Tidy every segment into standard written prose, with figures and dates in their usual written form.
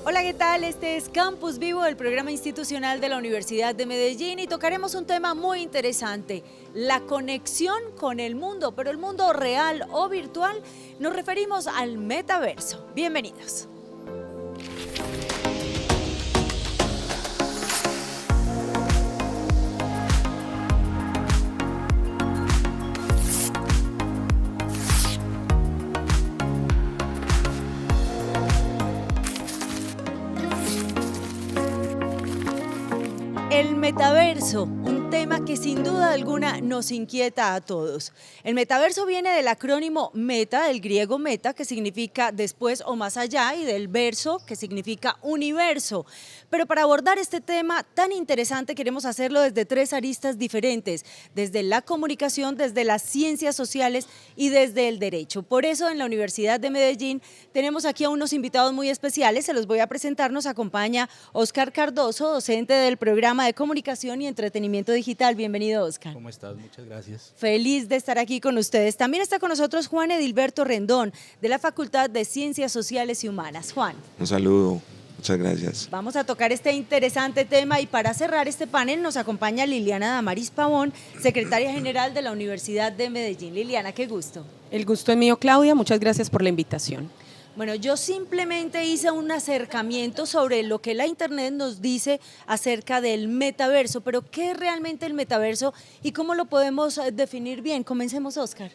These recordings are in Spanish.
Hola, ¿qué tal? Este es Campus Vivo, el programa institucional de la Universidad de Medellín, y tocaremos un tema muy interesante, la conexión con el mundo, pero el mundo real o virtual. Nos referimos al metaverso. Bienvenidos. El metaverso, un tema que sin duda alguna nos inquieta a todos. El metaverso viene del acrónimo META, del griego meta, que significa después o más allá, y del verso, que significa universo. Pero para abordar este tema tan interesante queremos hacerlo desde tres aristas diferentes, desde la comunicación, desde las ciencias sociales y desde el derecho. Por eso en la Universidad de Medellín tenemos aquí a unos invitados muy especiales, se los voy a presentar. Nos acompaña Óscar Cardoso, docente del programa de Comunicación y Entretenimiento Digital. Bienvenido, Óscar. ¿Cómo estás? Muchas gracias. Feliz de estar aquí con ustedes. También está con nosotros Juan Edilberto Rendón, de la Facultad de Ciencias Sociales y Humanas. Juan. Un saludo, muchas gracias. Vamos a tocar este interesante tema, y para cerrar este panel nos acompaña Liliana Damaris Pavón, secretaria general de la Universidad de Medellín. Liliana, qué gusto. El gusto es mío, Claudia. Muchas gracias por la invitación. Bueno, yo simplemente hice un acercamiento sobre lo que la Internet nos dice acerca del metaverso, pero ¿qué es realmente el metaverso y cómo lo podemos definir bien? Comencemos, Óscar.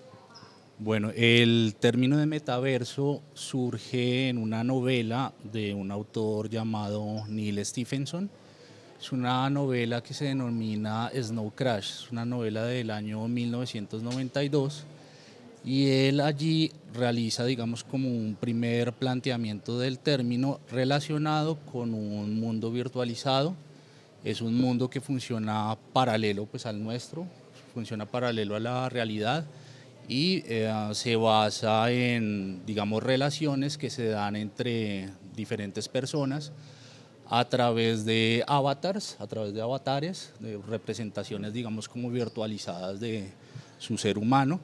Bueno, el término de metaverso surge en una novela de un autor llamado Neal Stephenson. Es una novela que se denomina Snow Crash, es una novela del año 1992. Y él allí realiza, digamos, como un primer planteamiento del término relacionado con un mundo virtualizado. Es un mundo que funciona paralelo, pues, al nuestro, funciona paralelo a la realidad y se basa en, digamos, relaciones que se dan entre diferentes personas a través de avatares, de representaciones, digamos, como virtualizadas de su ser humano.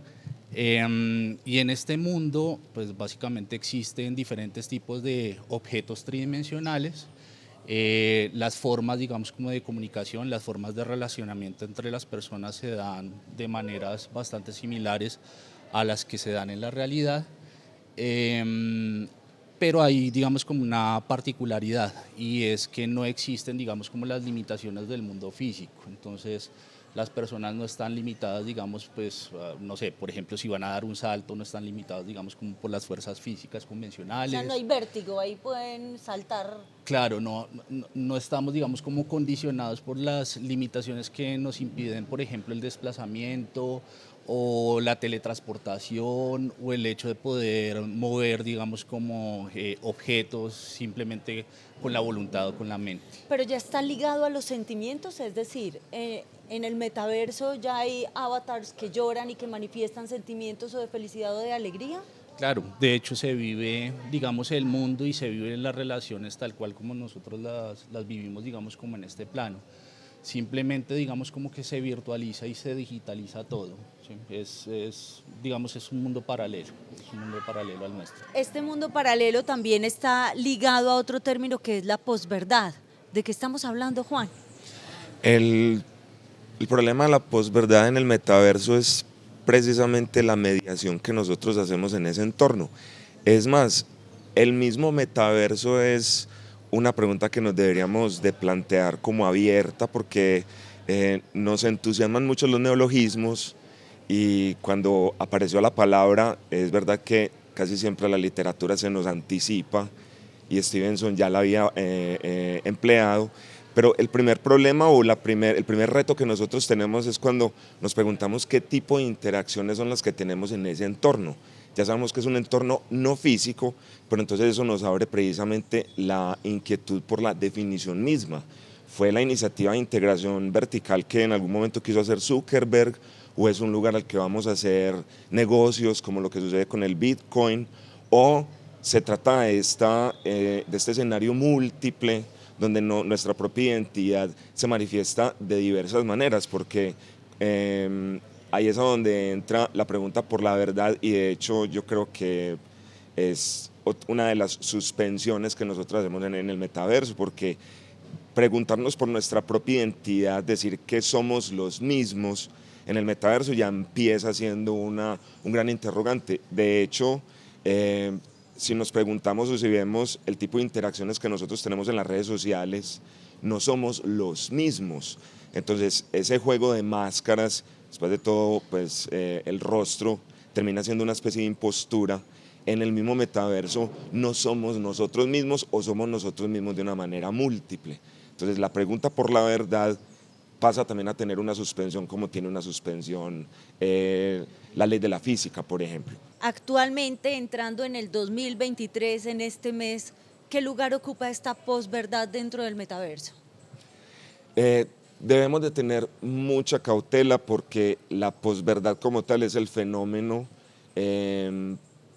Y en este mundo, pues básicamente existen diferentes tipos de objetos tridimensionales. Las formas, digamos, como de comunicación, las formas de relacionamiento entre las personas se dan de maneras bastante similares a las que se dan en la realidad. Pero hay, digamos, como una particularidad, y es que no existen, digamos, como las limitaciones del mundo físico. Entonces, las personas no están limitadas, digamos, pues, no sé, por ejemplo, si van a dar un salto, no están limitados, digamos, como por las fuerzas físicas convencionales. O sea, no hay vértigo, ahí pueden saltar. Claro, no estamos, digamos, como condicionados por las limitaciones que nos impiden, por ejemplo, el desplazamiento o la teletransportación o el hecho de poder mover, digamos, como objetos simplemente con la voluntad o con la mente. Pero ya está ligado a los sentimientos, es decir, en el metaverso ya hay avatars que lloran y que manifiestan sentimientos o de felicidad o de alegría. Claro, de hecho se vive, digamos, el mundo y se viven las relaciones tal cual como nosotros las vivimos, digamos, como en este plano. Simplemente, digamos, como que se virtualiza y se digitaliza todo. ¿Sí? Digamos, es un mundo paralelo, al nuestro. Este mundo paralelo también está ligado a otro término que es la posverdad. ¿De qué estamos hablando, Juan? El problema de la posverdad en el metaverso es precisamente la mediación que nosotros hacemos en ese entorno. Es más, el mismo metaverso es una pregunta que nos deberíamos de plantear como abierta, porque nos entusiasman mucho los neologismos, y cuando apareció la palabra es verdad que casi siempre la literatura se nos anticipa y Stevenson ya la había empleado. Pero el primer problema o el primer reto que nosotros tenemos es cuando nos preguntamos qué tipo de interacciones son las que tenemos en ese entorno. Ya sabemos que es un entorno no físico, pero entonces eso nos abre precisamente la inquietud por la definición misma. Fue la iniciativa de integración vertical que en algún momento quiso hacer Zuckerberg, o es un lugar al que vamos a hacer negocios como lo que sucede con el Bitcoin, o se trata de este escenario múltiple donde nuestra propia identidad se manifiesta de diversas maneras, porque ahí es a donde entra la pregunta por la verdad, y de hecho yo creo que es una de las suspensiones que nosotros hacemos en el metaverso, porque preguntarnos por nuestra propia identidad, decir que somos los mismos en el metaverso ya empieza siendo un gran interrogante. De hecho, si nos preguntamos o si vemos el tipo de interacciones que nosotros tenemos en las redes sociales, no somos los mismos. Entonces, ese juego de máscaras, después de todo, pues el rostro termina siendo una especie de impostura. En el mismo metaverso no somos nosotros mismos o somos nosotros mismos de una manera múltiple. Entonces, la pregunta por la verdad pasa también a tener una suspensión como tiene una suspensión la ley de la física, por ejemplo. Actualmente, entrando en el 2023, en este mes, ¿qué lugar ocupa esta posverdad dentro del metaverso? Debemos de tener mucha cautela porque la posverdad como tal es el fenómeno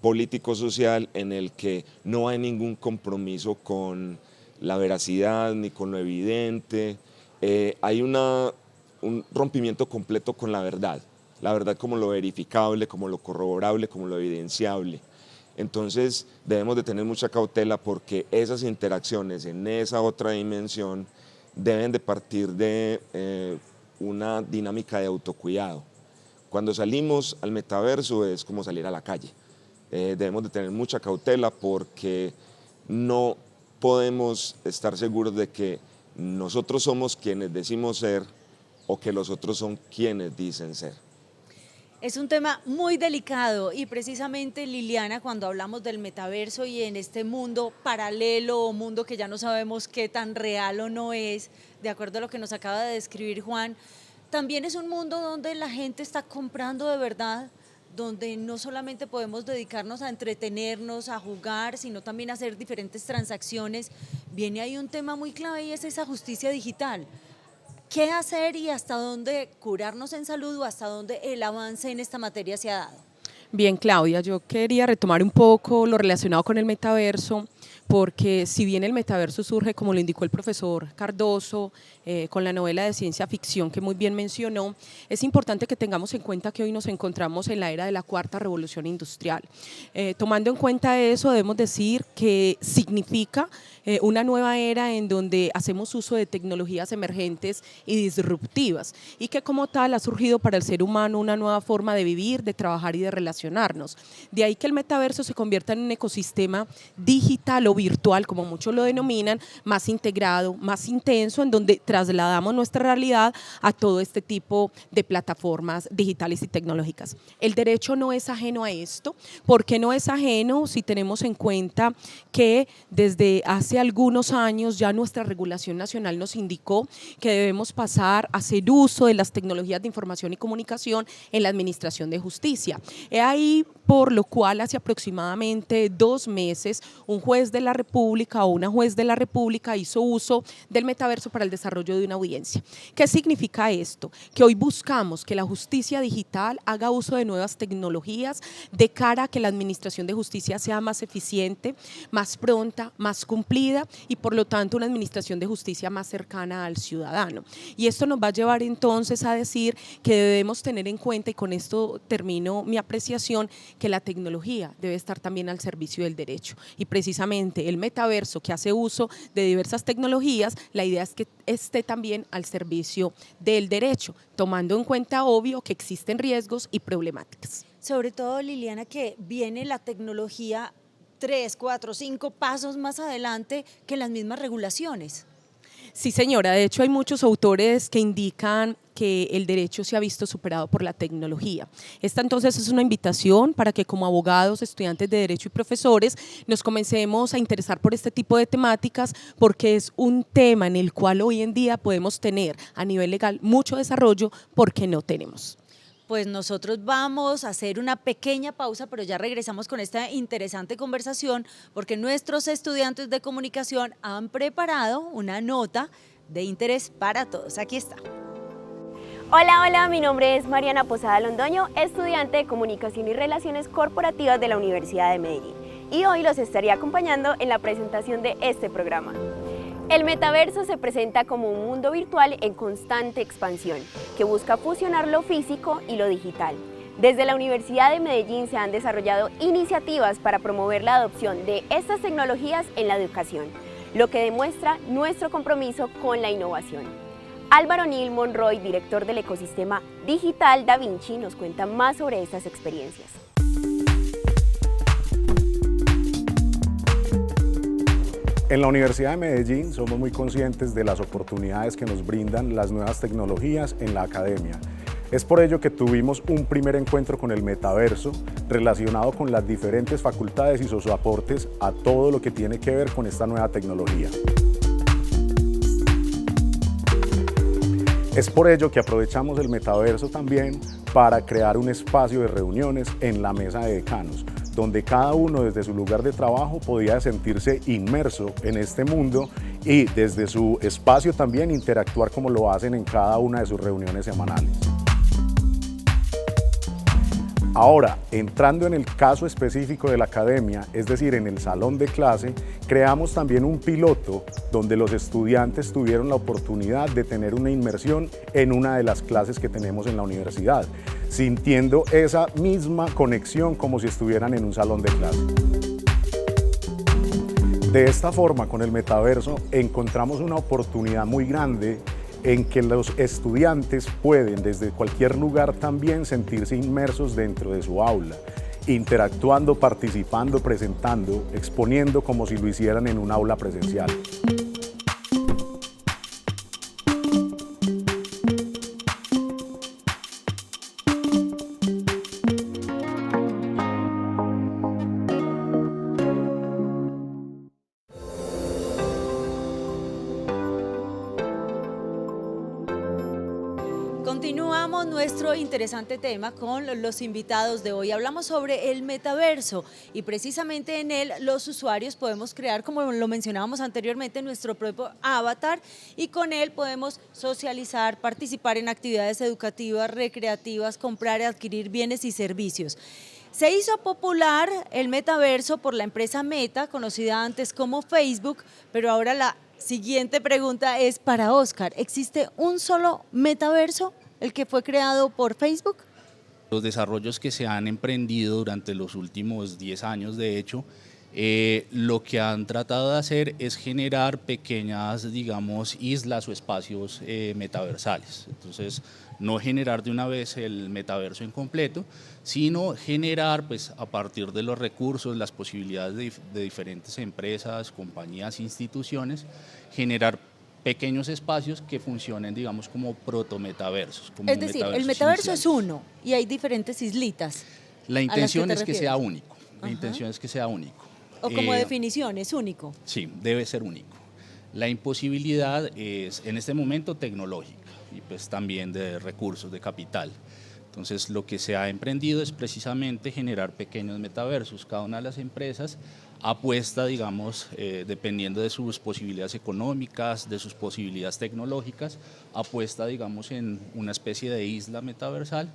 político-social en el que no hay ningún compromiso con la veracidad ni con lo evidente. Hay un rompimiento completo con la verdad como lo verificable, como lo corroborable, como lo evidenciable. Entonces debemos de tener mucha cautela porque esas interacciones en esa otra dimensión deben de partir de una dinámica de autocuidado. Cuando salimos al metaverso es como salir a la calle. Debemos de tener mucha cautela porque no podemos estar seguros de que nosotros somos quienes decimos ser o que los otros son quienes dicen ser. Es un tema muy delicado y precisamente, Liliana, cuando hablamos del metaverso y en este mundo paralelo o mundo que ya no sabemos qué tan real o no es, de acuerdo a lo que nos acaba de describir Juan, también es un mundo donde la gente está comprando de verdad, donde no solamente podemos dedicarnos a entretenernos, a jugar, sino también a hacer diferentes transacciones. Viene ahí un tema muy clave y es esa justicia digital. ¿Qué hacer y hasta dónde curarnos en salud o hasta dónde el avance en esta materia se ha dado? Bien, Claudia, yo quería retomar un poco lo relacionado con el metaverso, porque si bien el metaverso surge, como lo indicó el profesor Cardoso, con la novela de ciencia ficción que muy bien mencionó, es importante que tengamos en cuenta que hoy nos encontramos en la era de la cuarta revolución industrial. Tomando en cuenta eso, debemos decir que significa una nueva era en donde hacemos uso de tecnologías emergentes y disruptivas y que como tal ha surgido para el ser humano una nueva forma de vivir, de trabajar y de relacionarnos. De ahí que el metaverso se convierta en un ecosistema digital o virtual, como muchos lo denominan, más integrado, más intenso, en donde trasladamos nuestra realidad a todo este tipo de plataformas digitales y tecnológicas. El derecho no es ajeno a esto. ¿Por qué no es ajeno? Si tenemos en cuenta que desde hace algunos años ya nuestra regulación nacional nos indicó que debemos pasar a hacer uso de las tecnologías de información y comunicación en la administración de justicia. He ahí por lo cual hace aproximadamente 2 meses un juez de la República o una juez de la República hizo uso del metaverso para el desarrollo de una audiencia. ¿Qué significa esto? Que hoy buscamos que la justicia digital haga uso de nuevas tecnologías de cara a que la administración de justicia sea más eficiente, más pronta, más cumplida y por lo tanto una administración de justicia más cercana al ciudadano. Y esto nos va a llevar entonces a decir que debemos tener en cuenta, y con esto termino mi apreciación, que la tecnología debe estar también al servicio del derecho. Y precisamente el metaverso, que hace uso de diversas tecnologías, la idea es que esté también al servicio del derecho, tomando en cuenta, obvio, que existen riesgos y problemáticas. Sobre todo, Liliana, que viene la tecnología 3, 4, 5 pasos más adelante que las mismas regulaciones. Sí, señora, de hecho hay muchos autores que indican que el derecho se ha visto superado por la tecnología. Esta entonces es una invitación para que como abogados, estudiantes de derecho y profesores nos comencemos a interesar por este tipo de temáticas porque es un tema en el cual hoy en día podemos tener a nivel legal mucho desarrollo porque no tenemos. Pues nosotros vamos a hacer una pequeña pausa, pero ya regresamos con esta interesante conversación porque nuestros estudiantes de comunicación han preparado una nota de interés para todos. Aquí está. Hola, hola, mi nombre es Mariana Posada Londoño, estudiante de Comunicación y Relaciones Corporativas de la Universidad de Medellín, y hoy los estaré acompañando en la presentación de este programa. El metaverso se presenta como un mundo virtual en constante expansión, que busca fusionar lo físico y lo digital, Desde la Universidad de Medellín se han desarrollado iniciativas para promover la adopción de estas tecnologías en la educación, lo que demuestra nuestro compromiso con la innovación. Álvaro Nil Monroy, director del ecosistema digital Da Vinci, nos cuenta más sobre estas experiencias. En la Universidad de Medellín somos muy conscientes de las oportunidades que nos brindan las nuevas tecnologías en la academia. Es por ello que tuvimos un primer encuentro con el metaverso relacionado con las diferentes facultades y sus aportes a todo lo que tiene que ver con esta nueva tecnología. Es por ello que aprovechamos el metaverso también para crear un espacio de reuniones en la mesa de decanos, donde cada uno desde su lugar de trabajo podía sentirse inmerso en este mundo y desde su espacio también interactuar como lo hacen en cada una de sus reuniones semanales. Ahora, entrando en el caso específico de la academia, es decir, en el salón de clase, creamos también un piloto donde los estudiantes tuvieron la oportunidad de tener una inmersión en una de las clases que tenemos en la universidad, sintiendo esa misma conexión como si estuvieran en un salón de clase. De esta forma, con el metaverso, encontramos una oportunidad muy grande en que los estudiantes pueden desde cualquier lugar también sentirse inmersos dentro de su aula, interactuando, participando, presentando, exponiendo como si lo hicieran en un aula presencial. Continuamos nuestro interesante tema con los invitados de hoy. Hablamos sobre el metaverso y precisamente en él los usuarios podemos crear, como lo mencionábamos anteriormente, nuestro propio avatar y con él podemos socializar, participar en actividades educativas, recreativas, comprar y adquirir bienes y servicios. Se hizo popular el metaverso por la empresa Meta, conocida antes como Facebook, pero ahora la siguiente pregunta es para Oscar. ¿Existe un solo metaverso, el que fue creado por Facebook? Los desarrollos que se han emprendido durante los últimos 10 años, de hecho, lo que han tratado de hacer es generar pequeñas, digamos, islas o espacios metaversales. Entonces, no generar de una vez el metaverso en completo, sino generar, pues, a partir de los recursos, las posibilidades de diferentes empresas, compañías, instituciones, generar pequeños espacios que funcionen, digamos, como protometaversos. Como es decir, el metaverso es uno y hay diferentes islitas. La intención es que refieres. sea único. La Ajá. intención es que sea único. O como definición, es único. Sí, debe ser único. La imposibilidad es en este momento tecnológica y pues también de recursos, de capital. Entonces lo que se ha emprendido es precisamente generar pequeños metaversos. Cada una de las empresas apuesta, digamos, dependiendo de sus posibilidades económicas, de sus posibilidades tecnológicas, apuesta, digamos, en una especie de isla metaversal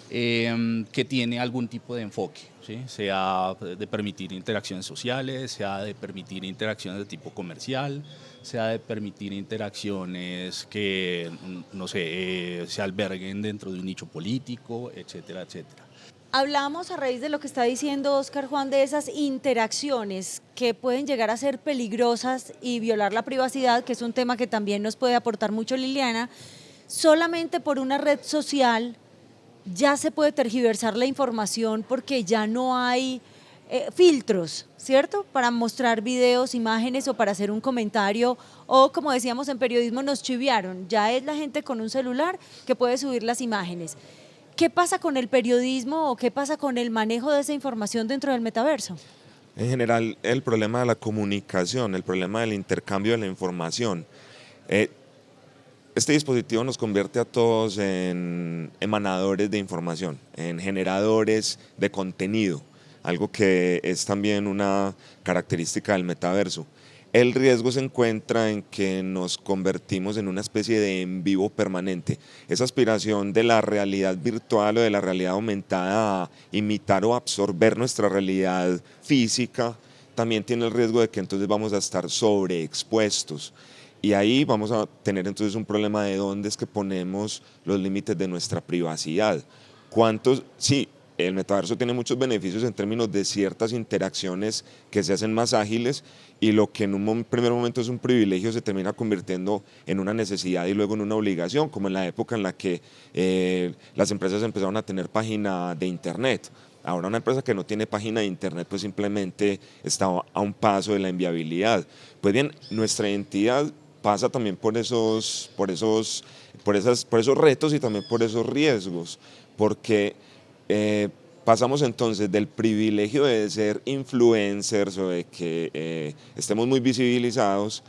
que tiene algún tipo de enfoque, ¿sí? Sea de permitir interacciones sociales, sea de permitir interacciones de tipo comercial, sea de permitir interacciones que, no sé, se alberguen dentro de un nicho político, etcétera, etcétera. Hablamos a raíz de lo que está diciendo Oscar Juan de esas interacciones que pueden llegar a ser peligrosas y violar la privacidad, que es un tema que también nos puede aportar mucho Liliana. Solamente por una red social ya se puede tergiversar la información porque ya no hay filtros, ¿cierto? Para mostrar videos, imágenes o para hacer un comentario o, como decíamos en periodismo, nos chiviaron. Ya es la gente con un celular que puede subir las imágenes. ¿Qué pasa con el periodismo o qué pasa con el manejo de esa información dentro del metaverso? En general, el problema de la comunicación, el problema del intercambio de la información. Este dispositivo nos convierte a todos en emanadores de información, en generadores de contenido, algo que es también una característica del metaverso. El riesgo se encuentra en que nos convertimos en una especie de en vivo permanente. Esa aspiración de la realidad virtual o de la realidad aumentada a imitar o absorber nuestra realidad física también tiene el riesgo de que entonces vamos a estar sobreexpuestos. Y ahí vamos a tener entonces un problema de dónde es que ponemos los límites de nuestra privacidad. Sí, el metaverso tiene muchos beneficios en términos de ciertas interacciones que se hacen más ágiles, y lo que en un primer momento es un privilegio se termina convirtiendo en una necesidad y luego en una obligación, como en la época en la que las empresas empezaron a tener página de internet. Ahora una empresa que no tiene página de internet pues simplemente está a un paso de la inviabilidad. Pues bien, nuestra identidad pasa también por esos retos y también por esos riesgos, porque pasamos entonces del privilegio de ser influencers o de que estemos muy visibilizados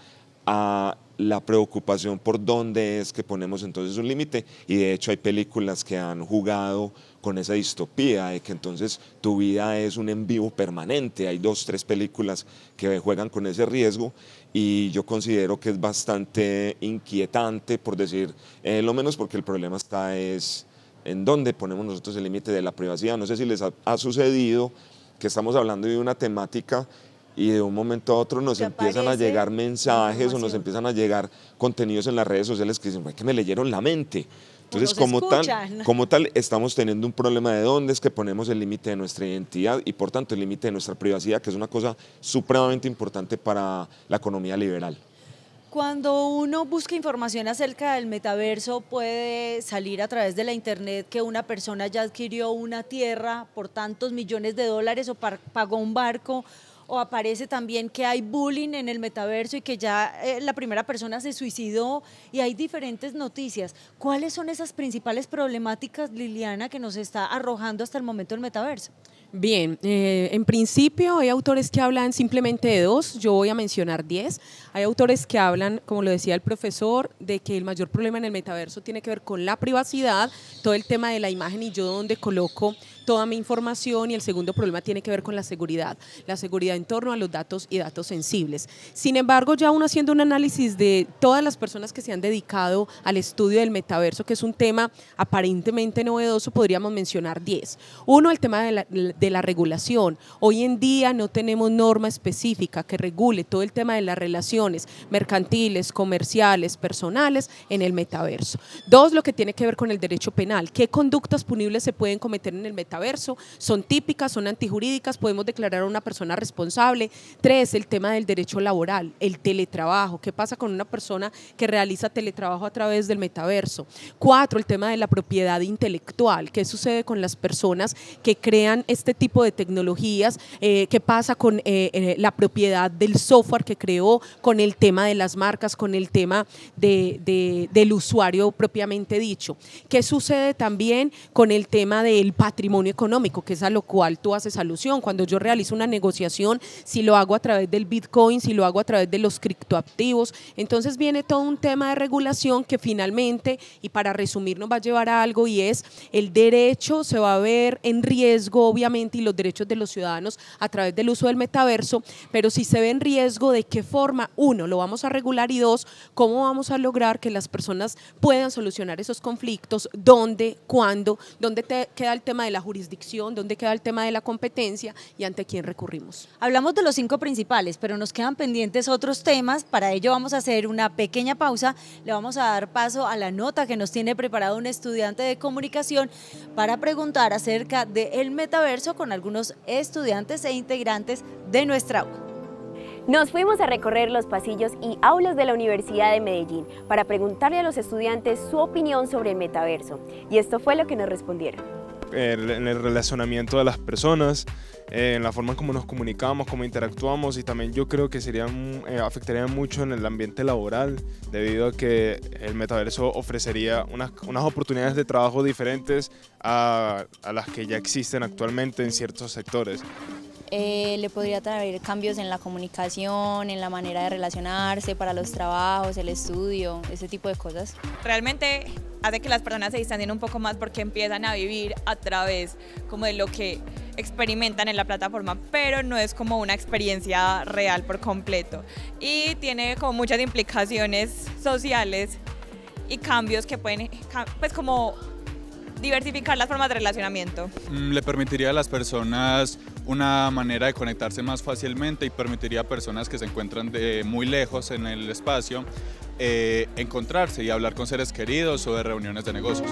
a la preocupación por dónde es que ponemos entonces un límite, y de hecho hay películas que han jugado con esa distopía de que entonces tu vida es un en vivo permanente. Hay 2, 3 películas que juegan con ese riesgo, y yo considero que es bastante inquietante, por decir lo menos, porque el problema está es en dónde ponemos nosotros el límite de la privacidad. No sé si les ha sucedido que estamos hablando de una temática y de un momento a otro nos empiezan a llegar mensajes o nos empiezan a llegar contenidos en las redes sociales que dicen, que me leyeron la mente. Entonces, como tal, estamos teniendo un problema de dónde es que ponemos el límite de nuestra identidad y, por tanto, el límite de nuestra privacidad, que es una cosa supremamente importante para la economía liberal. Cuando uno busca información acerca del metaverso, puede salir a través de la internet que una persona ya adquirió una tierra por tantos millones de dólares o pagó un barco, o aparece también que hay bullying en el metaverso y que ya la primera persona se suicidó, y hay diferentes noticias. ¿Cuáles son esas principales problemáticas, Liliana, que nos está arrojando hasta el momento el metaverso? Bien, en principio hay autores que hablan simplemente de 2, yo voy a mencionar 10. Hay autores que hablan, como lo decía el profesor, de que el mayor problema en el metaverso tiene que ver con la privacidad, todo el tema de la imagen y yo donde coloco toda mi información, y el segundo problema tiene que ver con la seguridad en torno a los datos y datos sensibles. Sin embargo, ya uno haciendo un análisis de todas las personas que se han dedicado al estudio del metaverso, que es un tema aparentemente novedoso, podríamos mencionar 10. Uno, el tema de la regulación. Hoy en día no tenemos norma específica que regule todo el tema de las relaciones mercantiles, comerciales, personales en el metaverso. 2, lo que tiene que ver con el derecho penal. ¿Qué conductas punibles se pueden cometer en el metaverso? ¿Son típicas, son antijurídicas? ¿Podemos declarar a una persona responsable? 3, el tema del derecho laboral, el teletrabajo. ¿Qué pasa con una persona que realiza teletrabajo a través del metaverso? 4, el tema de la propiedad intelectual. ¿Qué sucede con las personas que crean este tipo de tecnologías? ¿Qué pasa con la propiedad del software que creó, con el tema de las marcas, con el tema del usuario propiamente dicho? ¿Qué sucede también con el tema del patrimonio económico, que es a lo cual tú haces alusión? Cuando yo realizo una negociación, si lo hago a través del Bitcoin, si lo hago a través de los criptoactivos, entonces viene todo un tema de regulación que finalmente, y para resumir, nos va a llevar a algo, y es el derecho se va a ver en riesgo, obviamente, y los derechos de los ciudadanos a través del uso del metaverso, pero si se ve en riesgo, ¿de qué forma? 1, lo vamos a regular, y 2, ¿cómo vamos a lograr que las personas puedan solucionar esos conflictos? ¿Dónde? ¿Cuándo? ¿Dónde queda el tema de la jurisdicción? ¿Dónde queda el tema de la competencia? ¿Y ante quién recurrimos? Hablamos de los 5 principales, pero nos quedan pendientes otros temas. Para ello vamos a hacer una pequeña pausa. Le vamos a dar paso a la nota que nos tiene preparado un estudiante de comunicación para preguntar acerca del metaverso con algunos estudiantes e integrantes de nuestra U. Nos fuimos a recorrer los pasillos y aulas de la Universidad de Medellín para preguntarle a los estudiantes su opinión sobre el metaverso. Y esto fue lo que nos respondieron. En el relacionamiento de las personas, en la forma en cómo nos comunicamos, cómo interactuamos, y también yo creo que afectaría mucho en el ambiente laboral, debido a que el metaverso ofrecería unas oportunidades de trabajo diferentes a las que ya existen actualmente en ciertos sectores. Le podría traer cambios en la comunicación, en la manera de relacionarse para los trabajos, el estudio, ese tipo de cosas. Realmente hace que las personas se distancien un poco más porque empiezan a vivir a través como de lo que experimentan en la plataforma, pero no es como una experiencia real por completo, y tiene como muchas implicaciones sociales y cambios que pueden pues como diversificar las formas de relacionamiento. Le permitiría a las personas una manera de conectarse más fácilmente, y permitiría a personas que se encuentran muy lejos en el espacio encontrarse y hablar con seres queridos o de reuniones de negocios.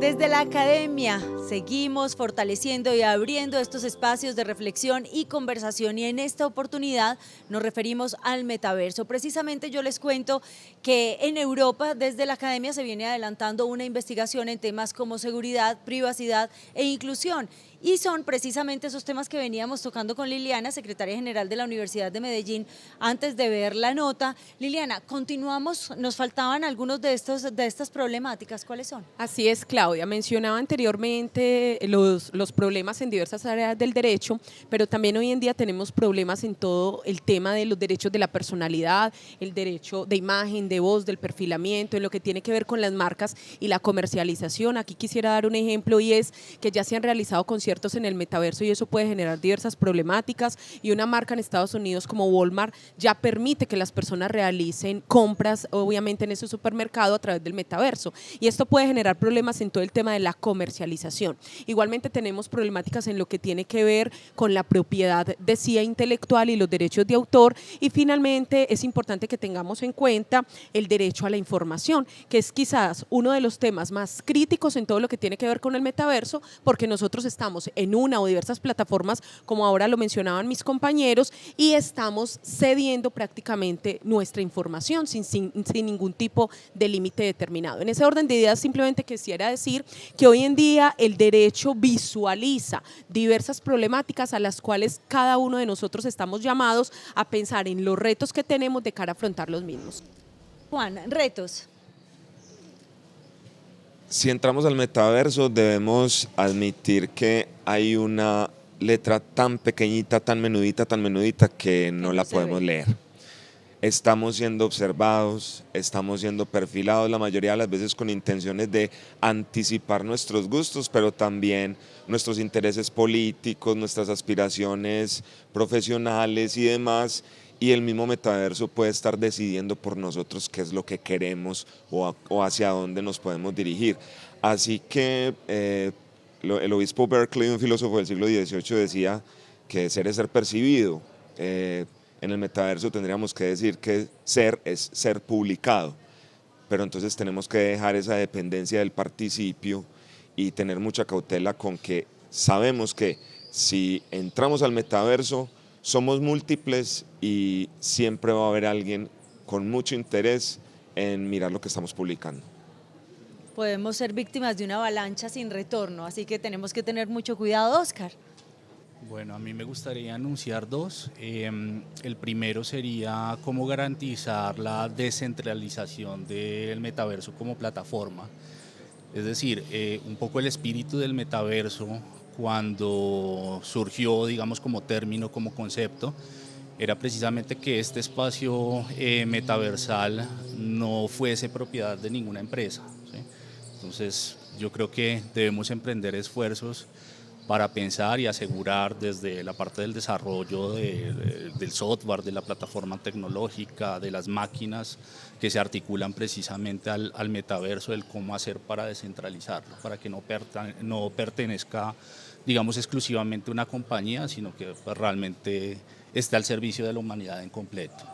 Desde la academia seguimos fortaleciendo y abriendo estos espacios de reflexión y conversación, y en esta oportunidad nos referimos al metaverso. Precisamente yo les cuento que en Europa desde la academia se viene adelantando una investigación en temas como seguridad, privacidad e inclusión. Y son precisamente esos temas que veníamos tocando con Liliana, secretaria general de la Universidad de Medellín, antes de ver la nota. Liliana, continuamos, nos faltaban algunos de estas problemáticas, ¿cuáles son? Así es, Claudia, mencionaba anteriormente los problemas en diversas áreas del derecho, pero también hoy en día tenemos problemas en todo el tema de los derechos de la personalidad, el derecho de imagen, de voz, del perfilamiento, en lo que tiene que ver con las marcas y la comercialización. Aquí quisiera dar un ejemplo, y es que ya se han realizado conciertos en el metaverso y eso puede generar diversas problemáticas, y una marca en Estados Unidos como Walmart ya permite que las personas realicen compras obviamente en ese supermercado a través del metaverso, y esto puede generar problemas en todo el tema de la comercialización. Igualmente tenemos problemáticas en lo que tiene que ver con la propiedad decía intelectual y los derechos de autor, y finalmente es importante que tengamos en cuenta el derecho a la información, que es quizás uno de los temas más críticos en todo lo que tiene que ver con el metaverso, porque nosotros estamos en una o diversas plataformas, como ahora lo mencionaban mis compañeros, y estamos cediendo prácticamente nuestra información sin ningún tipo de límite determinado. En ese orden de ideas, simplemente quisiera decir que hoy en día el derecho visualiza diversas problemáticas a las cuales cada uno de nosotros estamos llamados a pensar en los retos que tenemos de cara a afrontar los mismos. Juan, retos. Si entramos al metaverso, debemos admitir que hay una letra tan pequeñita, tan menudita que no la podemos leer. Estamos siendo observados, estamos siendo perfilados la mayoría de las veces con intenciones de anticipar nuestros gustos, pero también nuestros intereses políticos, nuestras aspiraciones profesionales y demás. Y el mismo metaverso puede estar decidiendo por nosotros qué es lo que queremos o hacia dónde nos podemos dirigir. Así que el obispo Berkeley, un filósofo del siglo XVIII, decía que ser es ser percibido. En el metaverso tendríamos que decir que ser es ser publicado, pero entonces tenemos que dejar esa dependencia del participio y tener mucha cautela con que sabemos que si entramos al metaverso somos múltiples y siempre va a haber alguien con mucho interés en mirar lo que estamos publicando. Podemos ser víctimas de una avalancha sin retorno, así que tenemos que tener mucho cuidado, Oscar. Bueno, a mí me gustaría anunciar dos. El primero sería cómo garantizar la descentralización del metaverso como plataforma. Es decir, un poco el espíritu del metaverso cuando surgió, digamos, como término, como concepto, era precisamente que este espacio metaversal no fuese propiedad de ninguna empresa, ¿sí? Entonces, yo creo que debemos emprender esfuerzos para pensar y asegurar desde la parte del desarrollo del software, de la plataforma tecnológica, de las máquinas que se articulan precisamente al metaverso, el cómo hacer para descentralizarlo, para que no pertenezca, digamos, exclusivamente a una compañía, sino que pues, realmente esté al servicio de la humanidad en completo.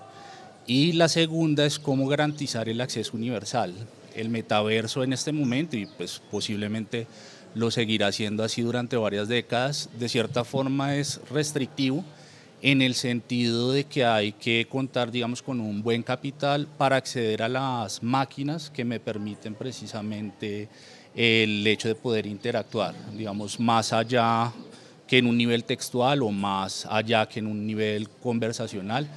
Y la segunda es cómo garantizar el acceso universal. El metaverso en este momento, y pues posiblemente lo seguirá siendo así durante varias décadas, de cierta forma es restrictivo en el sentido de que hay que contar, digamos, con un buen capital para acceder a las máquinas que me permiten precisamente el hecho de poder interactuar, digamos, más allá que en un nivel textual o más allá que en un nivel conversacional,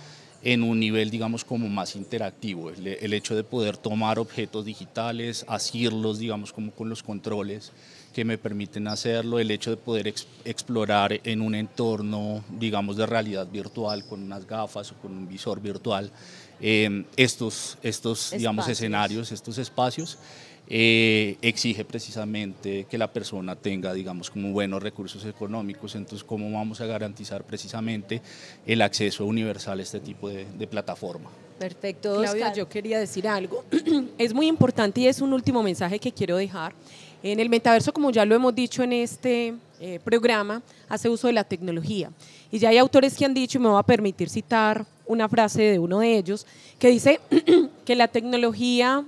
en un nivel, digamos, como más interactivo, el hecho de poder tomar objetos digitales, asirlos, digamos, como con los controles que me permiten hacerlo, el hecho de poder explorar en un entorno, digamos, de realidad virtual, con unas gafas o con un visor virtual, estos digamos, escenarios, estos espacios, exige precisamente que la persona tenga, digamos, como buenos recursos económicos. Entonces, ¿cómo vamos a garantizar precisamente el acceso universal a este tipo de plataforma? Perfecto, Claudia, Oscar. yo quería decir algo. Es muy importante y es un último mensaje que quiero dejar. En el metaverso, como ya lo hemos dicho en este programa, hace uso de la tecnología. Y ya hay autores que han dicho, y me voy a permitir citar una frase de uno de ellos, que dice que la tecnología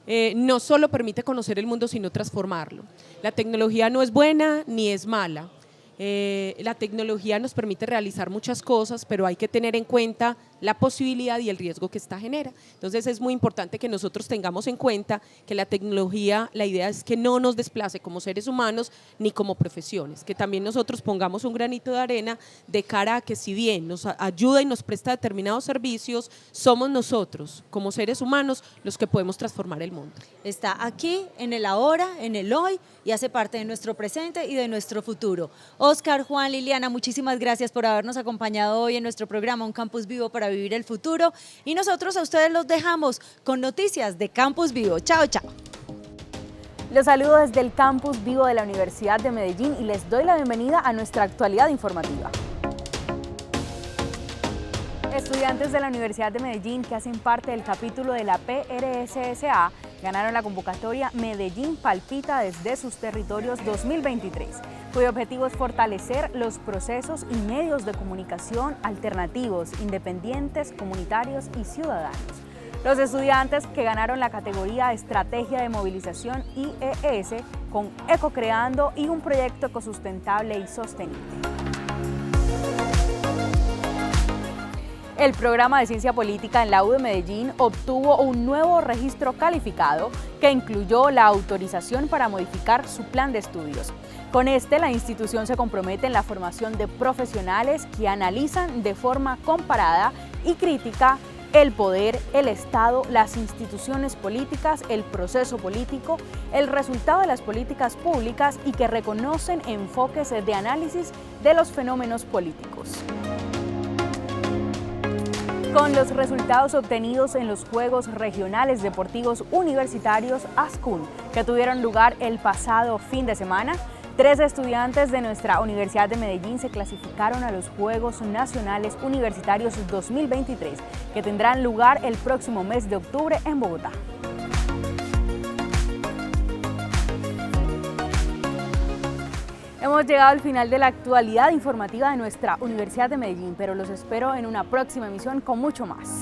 no solo permite conocer el mundo, sino transformarlo. La tecnología no es buena ni es mala. La tecnología nos permite realizar muchas cosas, pero hay que tener en cuenta la posibilidad y el riesgo que esta genera. Entonces es muy importante que nosotros tengamos en cuenta que la tecnología, la idea es que no nos desplace como seres humanos ni como profesiones, que también nosotros pongamos un granito de arena de cara a que si bien nos ayuda y nos presta determinados servicios, somos nosotros como seres humanos los que podemos transformar el mundo. Está aquí, en el ahora, en el hoy y hace parte de nuestro presente y de nuestro futuro. Oscar, Juan, Liliana, muchísimas gracias por habernos acompañado hoy en nuestro programa Un Campus Vivo para vivir el futuro y nosotros a ustedes los dejamos con noticias de Campus Vivo. Chao, chao. Los saludo desde el Campus Vivo de la Universidad de Medellín y les doy la bienvenida a nuestra actualidad informativa. Estudiantes de la Universidad de Medellín que hacen parte del capítulo de la PRSSA ganaron la convocatoria Medellín Palpita desde sus territorios 2023, cuyo objetivo es fortalecer los procesos y medios de comunicación alternativos, independientes, comunitarios y ciudadanos. Los estudiantes que ganaron la categoría Estrategia de Movilización IES con Ecocreando y un proyecto ecosustentable y sostenible. El programa de Ciencia Política en la U de Medellín obtuvo un nuevo registro calificado que incluyó la autorización para modificar su plan de estudios. Con este, la institución se compromete en la formación de profesionales que analizan de forma comparada y crítica el poder, el Estado, las instituciones políticas, el proceso político, el resultado de las políticas públicas y que reconocen enfoques de análisis de los fenómenos políticos. Con los resultados obtenidos en los Juegos Regionales Deportivos Universitarios ASCUN, que tuvieron lugar el pasado fin de semana, 3 estudiantes de nuestra Universidad de Medellín se clasificaron a los Juegos Nacionales Universitarios 2023, que tendrán lugar el próximo mes de octubre en Bogotá. Hemos llegado al final de la actualidad informativa de nuestra Universidad de Medellín, pero los espero en una próxima emisión con mucho más.